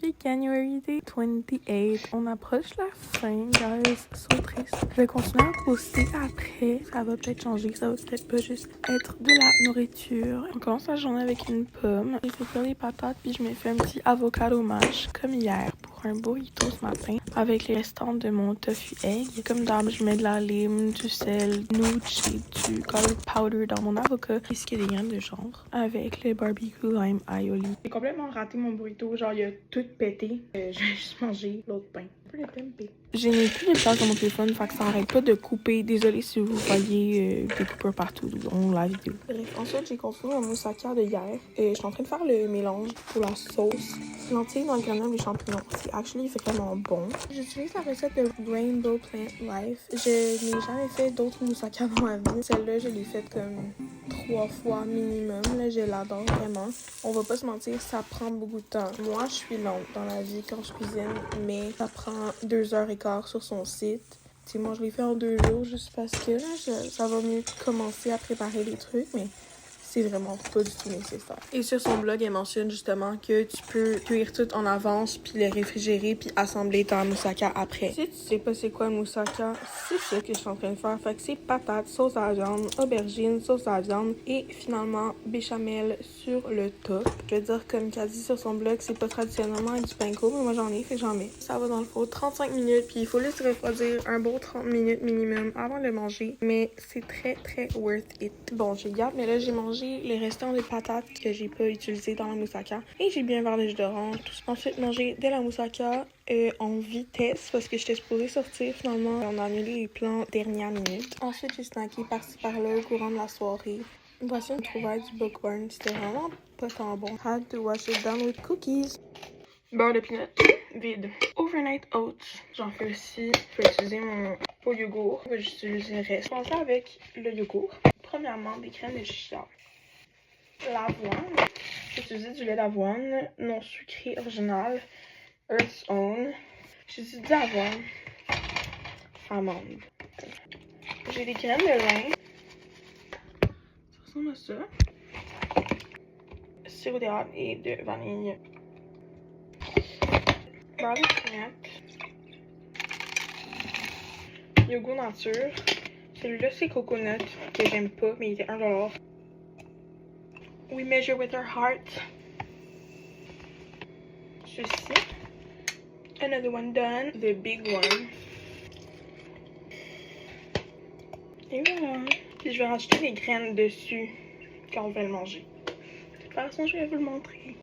Happy January Day 28. On approche la fin, guys. So triste. Je vais continuer à poster après. Ça va peut-être changer. Ça va peut-être pas juste être de la nourriture. On commence la journée avec une pomme. J'ai fait cuire les patates puis je me fais un petit avocado mash comme hier pour un burrito ce matin avec les restants de mon tofu egg. Comme d'hab, je mets de la lime, du sel, nooch et du garlic powder dans mon avocat ainsi que des graines de chanvre avec le barbecue lime aioli. J'ai complètement raté mon burrito, genre il a tout pété. J'ai juste mangé l'autre pain. Un peu le tempeh. Je n'ai plus de place dans mon téléphone, fait que ça arrête pas de couper. Désolée si vous voyez des coupures partout dans la vidéo. Bref, ensuite j'ai continué mon moussaka de hier. Je suis en train de faire le mélange pour la sauce. Lentilles dans le grenoble et champignons. C'est actually vraiment bon. J'utilise la recette de Rainbow Plant Life. Je n'ai jamais fait d'autres moussaka dans ma vie. Celle-là, je l'ai faite comme 3 fois minimum. Là, je l'adore vraiment. On va pas se mentir, ça prend beaucoup de temps. Moi, je suis lente dans la vie quand je cuisine, mais ça prend 2h15 sur son site. T'sais, moi, je l'ai fait en 2 jours juste parce que là, ça va mieux commencer à préparer les trucs, mais c'est vraiment pas du tout nécessaire. Et sur son blog, elle mentionne justement que tu peux cuire tout en avance, puis le réfrigérer, puis assembler ta moussaka après. Si tu sais pas c'est quoi le moussaka, c'est ça que je suis en train de faire. Fait que c'est patates, sauce à la viande, aubergine, sauce à la viande et finalement béchamel sur le top. Je veux dire, comme qu'elle dit sur son blog, c'est pas traditionnellement avec du panko, mais moi j'en ai, fait que j'en mets. Ça va dans le four 35 minutes, puis il faut juste refroidir un bon 30 minutes minimum avant de le manger, mais c'est très très worth it. Bon, j'ai garde, mais là j'ai mangé les restants de patates que j'ai pas utilisés dans la moussaka et j'ai bien un verre de jus d'orange. Ensuite, manger de la moussaka en vitesse parce que j'étais supposée sortir finalement. On a annulé les plans dernière minute. Ensuite, j'ai snacké par-ci par-là au courant de la soirée. Voici une trouvaille du Bookworm. C'était vraiment pas tant bon. Had to wash it down with cookies. Beurre de peanut vide. Overnight oats. J'en fais aussi. Je vais utiliser mon pot yogourt. Je vais juste utiliser le reste. Je vais commencer avec le yogourt. Premièrement, des crèmes de chia. L'avoine. J'ai utilisé du lait d'avoine non sucré original. Earth's Own. J'ai utilisé de l'avoine. Amande. J'ai des graines de lin. Ça ressemble à ça. Sirop d'érable et de vanille. Beurre de peanut. Yogourt nature. Celui-là, c'est coconut, que j'aime pas, mais il était $1. We measure with our heart. Ceci. Another one done. The big one. Et voilà. Puis je vais rajouter des graines dessus quand on va le manger. De toute façon, je vais vous le montrer.